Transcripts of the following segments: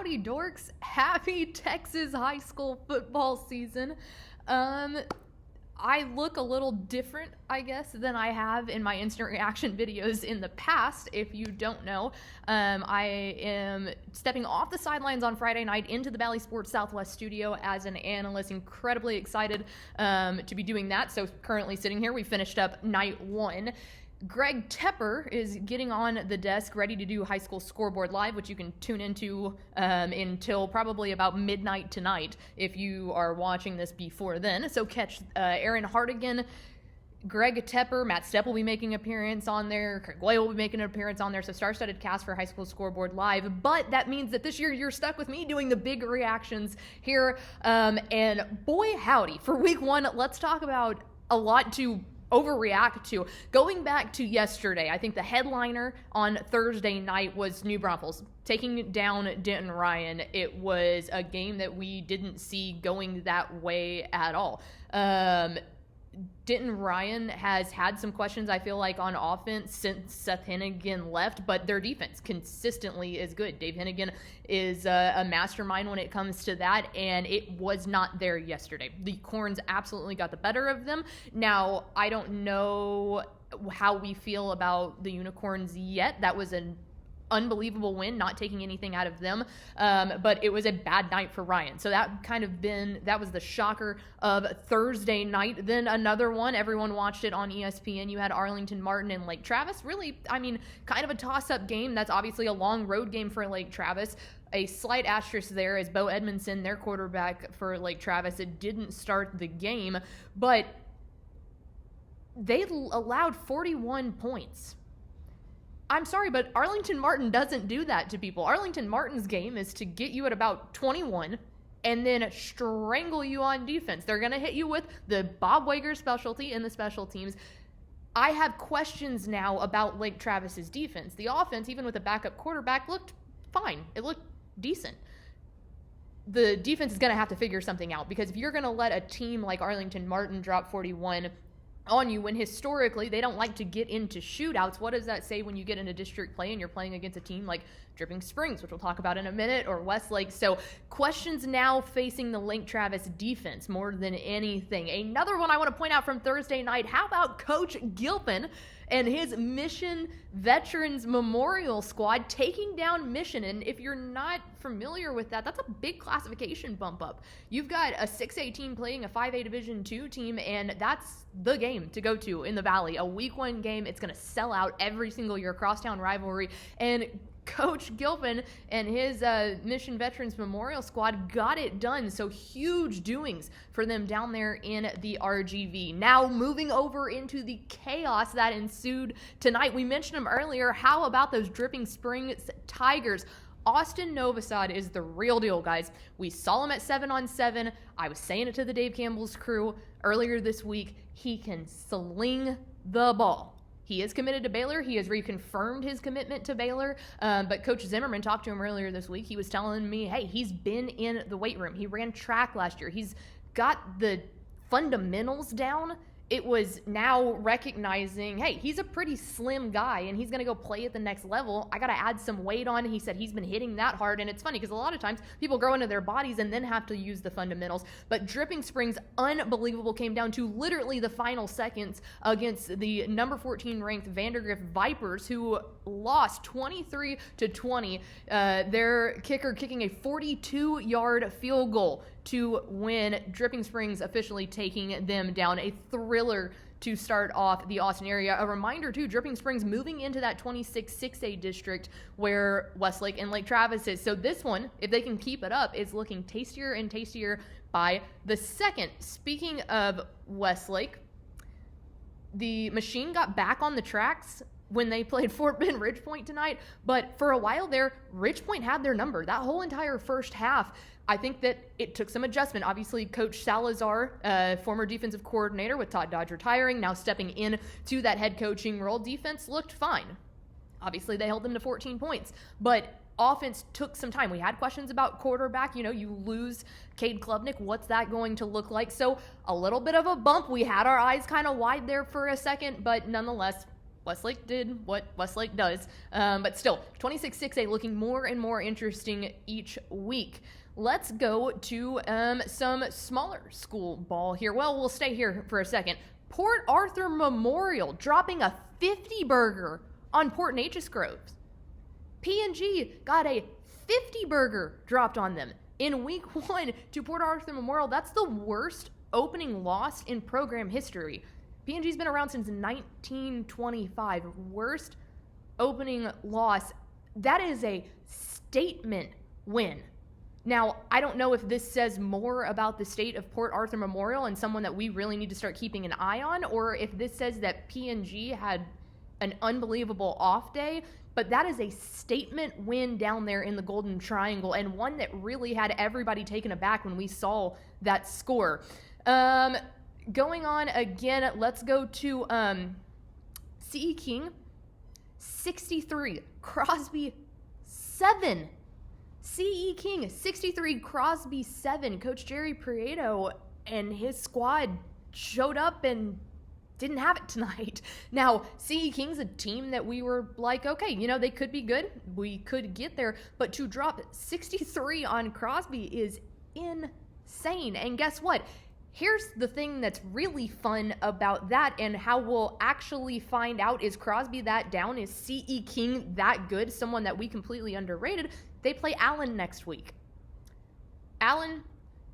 howdy dorks. Happy Texas high school football season. I look a little different, I guess, than I have in my instant reaction videos in the past. If you don't know, I am stepping off the sidelines on Friday night into the Bally Sports Southwest studio as an analyst. Incredibly excited to be doing that. So currently sitting here, we finished up night one. Greg Tepper is getting on the desk, ready to do High School Scoreboard Live, which you can tune into until probably about midnight tonight if you are watching this before then. So catch Aaron Hardigan, Greg Tepper, Matt Stepp will be making an appearance on there, Craig Way will be making an appearance on there, so star-studded cast for High School Scoreboard Live. But that means that this year you're stuck with me doing the big reactions here. And boy howdy, for week one, let's talk about a lot to overreact to. Going back to yesterday, I think the headliner on Thursday night was New Braunfels taking down Denton Ryan. It was a game that we didn't see going that way at all. Denton Ryan has had some questions, I feel like, on offense since Seth Hennigan left, but their defense consistently is good. Dave Hennigan is a mastermind when it comes to that, and it was not there yesterday. The Corns absolutely got the better of them. Now, I don't know how we feel about the Unicorns yet. That was an unbelievable win, not taking anything out of them, but it was a bad night for Ryan. So that was the shocker of Thursday night. Then another one, everyone watched it on ESPN. You had Arlington Martin and Lake Travis. Really, kind of a toss-up game. That's obviously a long road game for Lake Travis. A slight asterisk there is Bo Edmondson, their quarterback for Lake Travis. It didn't start the game, but they allowed 41 points. I'm sorry, but Arlington Martin doesn't do that to people. Arlington Martin's game is to get you at about 21 and then strangle you on defense. They're going to hit you with the Bob Wager specialty in the special teams. I have questions now about Lake Travis's defense. The offense, even with a backup quarterback, looked fine. It looked decent. The defense is going to have to figure something out, because if you're going to let a team like Arlington Martin drop 41 on you when historically they don't like to get into shootouts, what does that say when you get into district play and you're playing against a team like Dripping Springs, which we'll talk about in a minute, or Westlake? So questions now facing the Lake Travis defense more than anything. Another one I want to point out from Thursday night, how about Coach Gilpin and his Mission Veterans Memorial Squad taking down Mission? And if you're not familiar with that, that's a big classification bump up. You've got a 6A team playing a 5A Division II team, and that's the game to go to in the Valley. A week one game. It's going to sell out every single year, crosstown rivalry. And Coach Gilpin and his Mission Veterans Memorial Squad got it done. So huge doings for them down there in the RGV. Now moving over into the chaos that ensued tonight. We mentioned them earlier. How about those Dripping Springs Tigers? Austin Novosad is the real deal, guys. We saw him at 7-on-7. I was saying it to the Dave Campbell's crew earlier this week. He can sling the ball. He is committed to Baylor. He has reconfirmed his commitment to Baylor. But Coach Zimmerman talked to him earlier this week. He was telling me, hey, he's been in the weight room. He ran track last year. He's got the fundamentals down. It was now recognizing, hey, he's a pretty slim guy and he's going to go play at the next level. I got to add some weight on. He said he's been hitting that hard. And it's funny because a lot of times people grow into their bodies and then have to use the fundamentals. But Dripping Springs, unbelievable, came down to literally the final seconds against the number 14 ranked Vandergrift Vipers, who lost 23-20. Their kicker kicking a 42-yard field goal to win. Dripping Springs officially taking them down. A thriller to start off the Austin area. A reminder, too, Dripping Springs moving into that 26 6A district where Westlake and Lake Travis is. So this one, if they can keep it up, is looking tastier and tastier by the second. Speaking of Westlake, the machine got back on the tracks when they played Fort Bend Ridgepoint tonight, but for a while there, Ridgepoint had their number. That whole entire first half, I think that it took some adjustment. Obviously, Coach Salazar, former defensive coordinator with Todd Dodge retiring, now stepping in to that head coaching role. Defense looked fine. Obviously, they held them to 14 points, but offense took some time. We had questions about quarterback. You know, you lose Cade Klubnik. What's that going to look like? So a little bit of a bump. We had our eyes kind of wide there for a second, but nonetheless, Westlake did what Westlake does. But still, 26-6A looking more and more interesting each week. Let's go to some smaller school ball here. Well, we'll stay here for a second. Port Arthur Memorial dropping a 50 burger on Port Neches Groves. P&G got a 50 burger dropped on them in week 1 to Port Arthur Memorial. That's the worst opening loss in program history. P&G's been around since 1925. Worst opening loss. That is a statement win. Now, I don't know if this says more about the state of Port Arthur Memorial and someone that we really need to start keeping an eye on, or if this says that P&G had an unbelievable off day, but that is a statement win down there in the Golden Triangle, and one that really had everybody taken aback when we saw that score. Going on again, let's go to C.E. King, 63, Crosby, 7. C.E. King, 63, Crosby, 7. Coach Jerry Prieto and his squad showed up and didn't have it tonight. Now, C.E. King's a team that we were like, okay, you know, they could be good. We could get there. But to drop 63 on Crosby is insane. And guess what? Here's the thing that's really fun about that, and how we'll actually find out, is Crosby that down? Is C.E. King that good? Someone that we completely underrated. They play Allen next week. Allen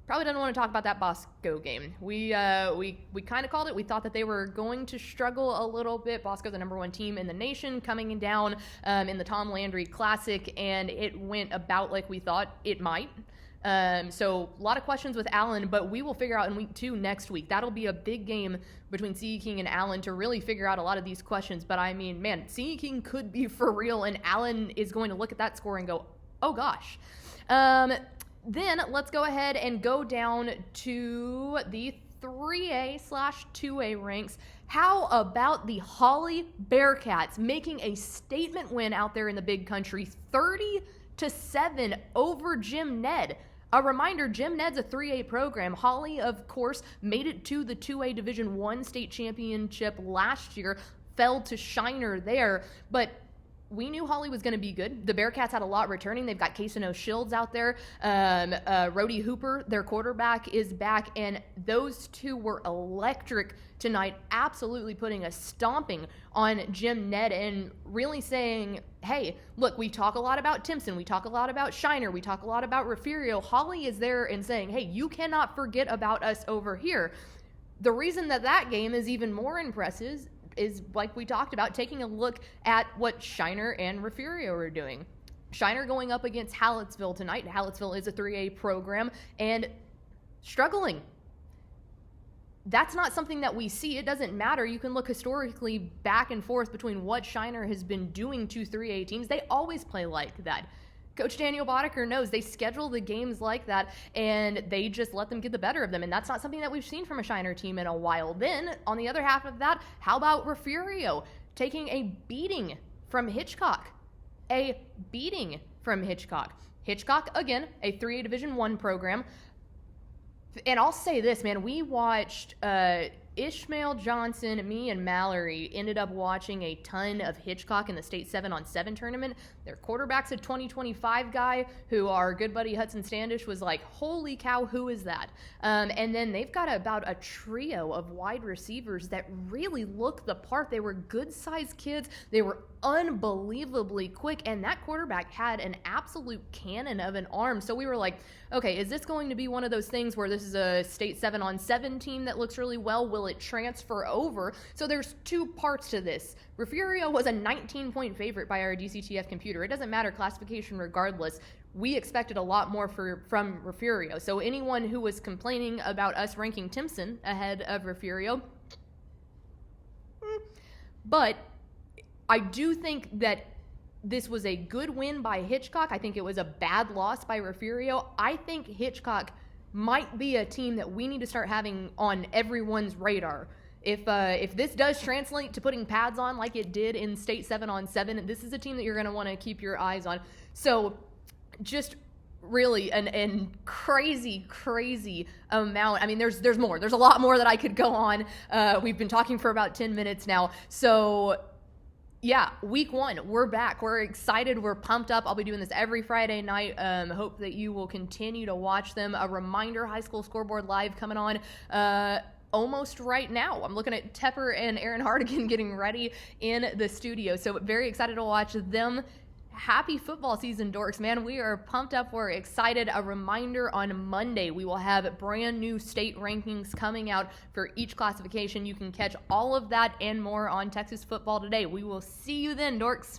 probably doesn't want to talk about that Bosco game. We kind of called it. We thought that they were going to struggle a little bit. Bosco's the #1 team in the nation, coming down in the Tom Landry Classic, and it went about like we thought it might. So a lot of questions with Allen, but we will figure out in week 2 next week. That'll be a big game between C.E. King and Allen to really figure out a lot of these questions. But I mean, man, C.E. King could be for real, and Allen is going to look at that score and go, oh gosh. Then let's go ahead and go down to the 3A/2A ranks. How about the Holly Bearcats making a statement win out there in the big country, 30-7 over Jim Ned? A reminder, Jim Ned's a 3A program. Holly, of course, made it to the 2A Division I state championship last year, fell to Shiner there, but we knew Holly was going to be good. The Bearcats had a lot returning. They've got Casino Shields out there. Rhodey Hooper, their quarterback, is back, and those two were electric tonight, absolutely putting a stomping on Jim Ned and really saying, hey, look, we talk a lot about Timpson, we talk a lot about Shiner, we talk a lot about Refugio. Holly is there and saying, hey, you cannot forget about us over here. The reason that game is even more impressive is, like we talked about, taking a look at what Shiner and Refugio are doing. Shiner going up against Hallettsville tonight. Hallettsville is a 3A program and struggling. That's not something that we see. It doesn't matter. You can look historically back and forth between what Shiner has been doing to 3A teams. They always play like that. Coach Daniel Boddicker knows they schedule the games like that, and they just let them get the better of them, and that's not something that we've seen from a Shiner team in a while. Then, on the other half of that, how about Refugio taking a beating from Hitchcock? A beating from Hitchcock. Hitchcock, again, a 3A Division I program. And I'll say this, man, we watched Ishmael Johnson, me and Mallory ended up watching a ton of Hitchcock in the state 7-on-7 tournament. Their quarterback's a 2025 guy who our good buddy Hudson Standish was like, holy cow, who is that? And then they've got about a trio of wide receivers that really look the part. They were good-sized kids. They were unbelievably quick, and that quarterback had an absolute cannon of an arm. So we were like, okay, is this going to be one of those things where this is a state 7-on-7 team that looks really well? Will it transfer over? So there's two parts to this. Refugio was a 19-point favorite by our DCTF computer. It doesn't matter classification regardless. We expected a lot more from Refugio. So anyone who was complaining about us ranking Timpson ahead of Refugio, but I do think that this was a good win by Hitchcock. I think it was a bad loss by Refugio. I think Hitchcock might be a team that we need to start having on everyone's radar. If this does translate to putting pads on like it did in state 7-on-7, this is a team that you're going to want to keep your eyes on. So just really an crazy amount. I mean, there's more. There's a lot more that I could go on. We've been talking for about 10 minutes now. So Yeah, week 1, we're back. We're excited. We're pumped up. I'll be doing this every Friday night. Hope that you will continue to watch them. A reminder, High School Scoreboard Live coming on almost right now. I'm looking at Tepper and Aaron Hardigan getting ready in the studio. So very excited to watch them. Happy football season, dorks, man. We are pumped up. We're excited. A reminder, on Monday, we will have brand new state rankings coming out for each classification. You can catch all of that and more on Texas Football Today. We will see you then, dorks.